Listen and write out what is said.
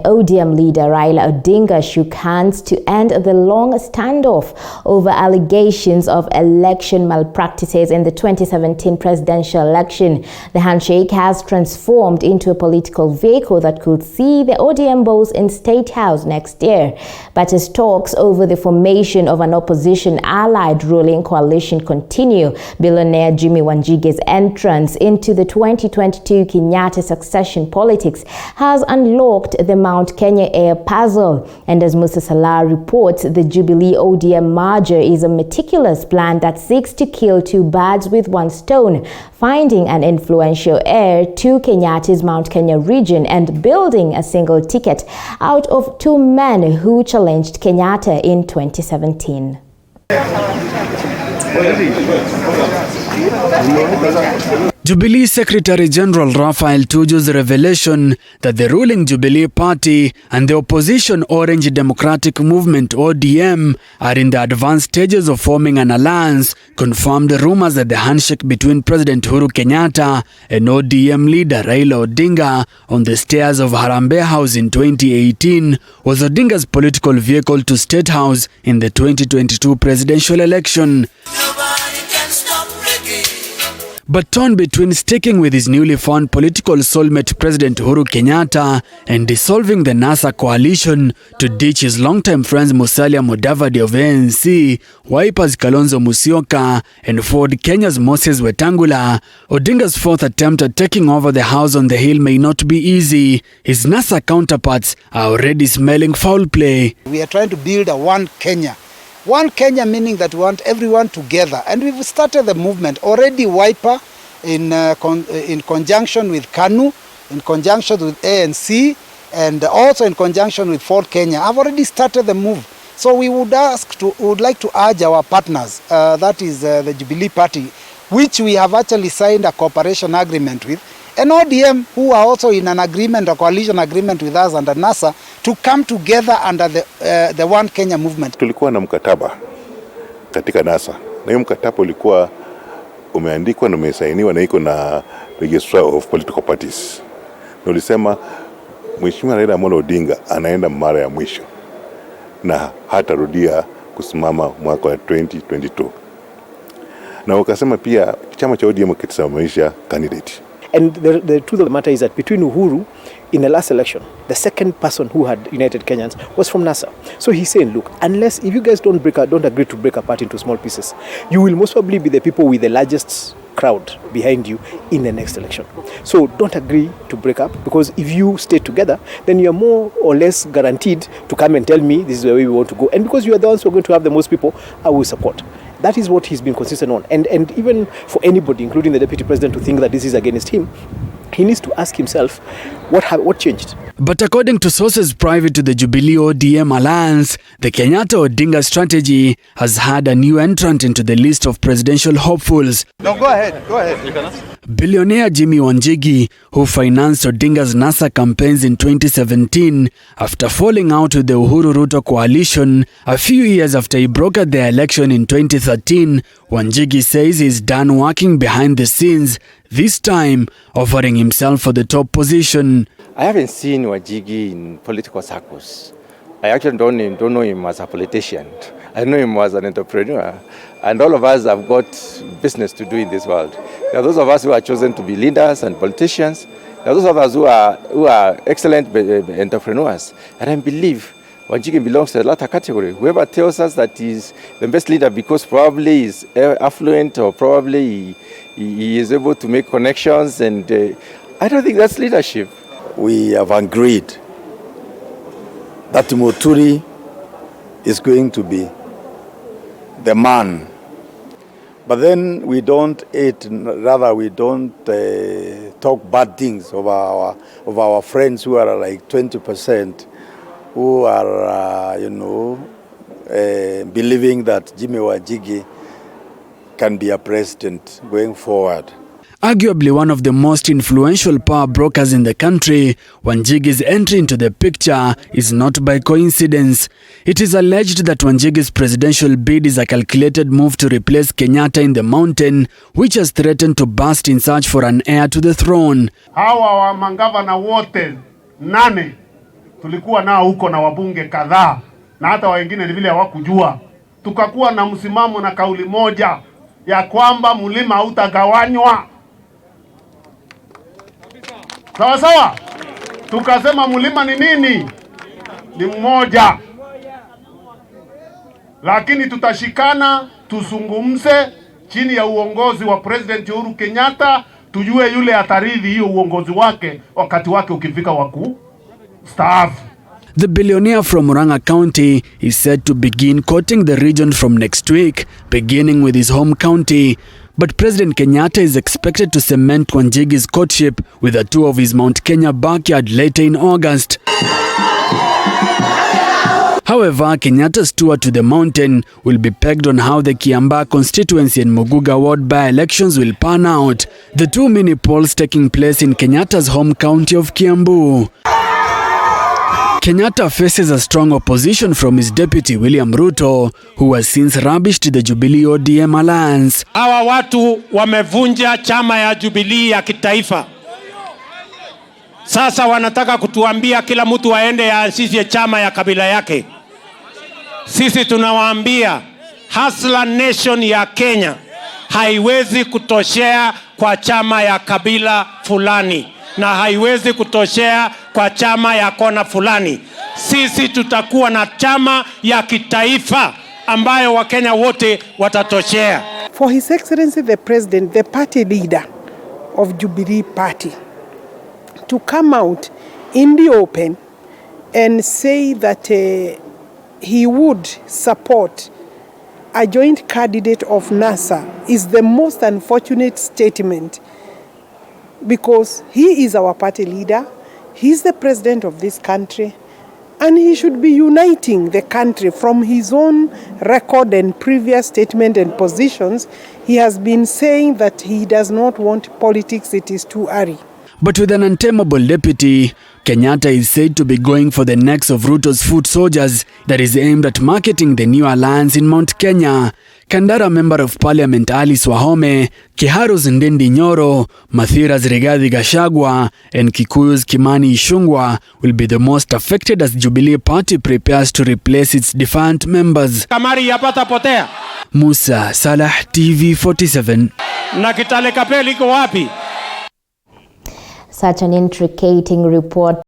ODM leader Raila Odinga shook hands to end the long standoff over allegations of election malpractices in the 2017 presidential election. The handshake has transformed into a political vehicle that could see the ODM boss in State House next year. But as talks over the formation of an opposition-allied ruling coalition continue, billionaire Jimmy Wanjigi's entrance into the 2022 Kenyatta succession politics has unlocked the Mount Kenya Air puzzle. And as Musa Salah reports, the Jubilee-ODM merger is a meticulous plan that seeks to kill two birds with one stone, finding an influential heir to Kenyatta's Mount Kenya region and building a single ticket out of two men who challenged Kenyatta in 2017. Jubilee Secretary General Raphael Tuju's revelation that the ruling Jubilee Party and the opposition Orange Democratic Movement ODM are in the advanced stages of forming an alliance confirmed rumors that the handshake between President Uhuru Kenyatta and ODM leader Raila Odinga on the stairs of Harambee House in 2018 was Odinga's political vehicle to State House in the 2022 presidential election. But torn between sticking with his newly found political soulmate President Uhuru Kenyatta and dissolving the NASA coalition to ditch his longtime friends Musalia Mudavadi of ANC, Wiper's Kalonzo Musyoka, and Ford Kenya's Moses Wetangula, Odinga's fourth attempt at taking over the house on the hill may not be easy. His NASA counterparts are already smelling foul play. We are trying to build a one Kenya. One Kenya meaning that we want everyone together, and we've started the movement already. Wiper in conjunction with KANU, in conjunction with ANC, and also in conjunction with Ford Kenya, have already started the move. So we would like to urge our partners, that is the Jubilee Party, which we have actually signed a cooperation agreement with, and ODM, who are also in an agreement, a coalition agreement with us under NASA, to come together under the One Kenya movement. Tulikuwa na mkataba katika NASA, na hiyo mkataba ulikuwa umeandikwa na umesainiwa na iko na Registrar of Political Parties. Na ulisema Mheshimiwa Raila Amolo Odinga anaenda mara ya mwisho na hatarudia kusimama mwaka wa 2022. Na wakasema pia chama cha ODM kitasimamisha candidate. And the truth of the matter is that between Uhuru, in the last election, the second person who had united Kenyans was from NASA. So he's saying, look, if you guys don't agree to break apart into small pieces, you will most probably be the people with the largest crowd behind you in the next election. So don't agree to break up, because if you stay together, then you're more or less guaranteed to come and tell me this is the way we want to go. And because you are the ones who are going to have the most people, I will support. That is what he's been consistent on. And even for anybody, including the Deputy President, to think that this is against him, he needs to ask himself, what changed? But according to sources private to the Jubilee-ODM alliance, the Kenyatta-Odinga strategy has had a new entrant into the list of presidential hopefuls. No, go ahead. Billionaire Jimmy Wanjigi, who financed Odinga's NASA campaigns in 2017 after falling out with the Uhuru Ruto coalition a few years after he brokered the election in 2013, Wanjigi says he's done working behind the scenes, this time offering himself for the top position. I haven't seen Wanjigi in political circles. I actually don't know him as a politician. I know him as an entrepreneur. And all of us have got business to do in this world. There are those of us who are chosen to be leaders and politicians. There are those of us who are excellent entrepreneurs. And I believe Wanjigi belongs to the latter category. Whoever tells us that he's the best leader because probably he's affluent or probably he is able to make connections, and I don't think that's leadership. We have agreed that Muturi is going to be the man. But then we don't talk bad things of our friends who are like 20%, who are, believing that Jimmy Wanjigi can be a president going forward. Arguably one of the most influential power brokers in the country, Wanjigi's entry into the picture is not by coincidence. It is alleged that Wanjigi's presidential bid is a calculated move to replace Kenyatta in the mountain, which has threatened to burst in search for an heir to the throne. Hawa wa mangavana wote 8 tulikuwa nao huko na wabunge kadhaa na hata wengine vile hawakujua. Tukakuwa na msimamo na kauli moja ya kwamba mlima hautagawanywa. Sawa sawa? Tukasema mlima ni nini? Ni mmoja. Lakini tutashikana, tuzungumze chini ya uongozi wa President Uhuru Kenyatta, tujue yule ataridhi hiyo uongozi wake wakati wake ukifika wa kustaafu. The billionaire from Murang'a County is said to begin courting the region from next week, beginning with his home county. But President Kenyatta is expected to cement Wanjigi's courtship with a tour of his Mount Kenya backyard later in August. However, Kenyatta's tour to the mountain will be pegged on how the Kiambaa constituency and Muguga ward by-elections will pan out, the two mini polls taking place in Kenyatta's home county of Kiambu. Kenyatta faces a strong opposition from his deputy William Ruto, who has since rubbished the Jubilee-ODM alliance. Hawa watu wamevunja chama ya Jubilee ya kitaifa. Sasa wanataka kutuambia kila mtu aende aanzishe chama ya kabila yake. Sisi tunawaambia Hustler Nation ya Kenya haiwezi kutoshea kwa chama ya kabila fulani na haiwezi kutoshea kwa chama ya kona fulani. Sisi tutakuwa na chama ya kitaifa ambayo Wakenya wote watatoshea. For His Excellency the President, the party leader of Jubilee Party, to come out in the open and say that he would support a joint candidate of NASA is the most unfortunate statement, because he is our party leader, he's the president of this country, and he should be uniting the country. From his own record and previous statement and positions, he has been saying that he does not want politics, it is too early. But with an untamable deputy, Kenyatta is said to be going for the necks of Ruto's foot soldiers that is aimed at marketing the new alliance in Mount Kenya. Kandara Member of Parliament Alice Wahome, Kiharu's Ndendi Nyoro, Mathira's Rigathi Gachagua, and Kikuyu's Kimani Ichung'wah will be the most affected as Jubilee Party prepares to replace its defunct members. Kamari yapata potea. Musa Salah, TV47. Na Kitale Kapeli iko wapi? Such an intriguing report.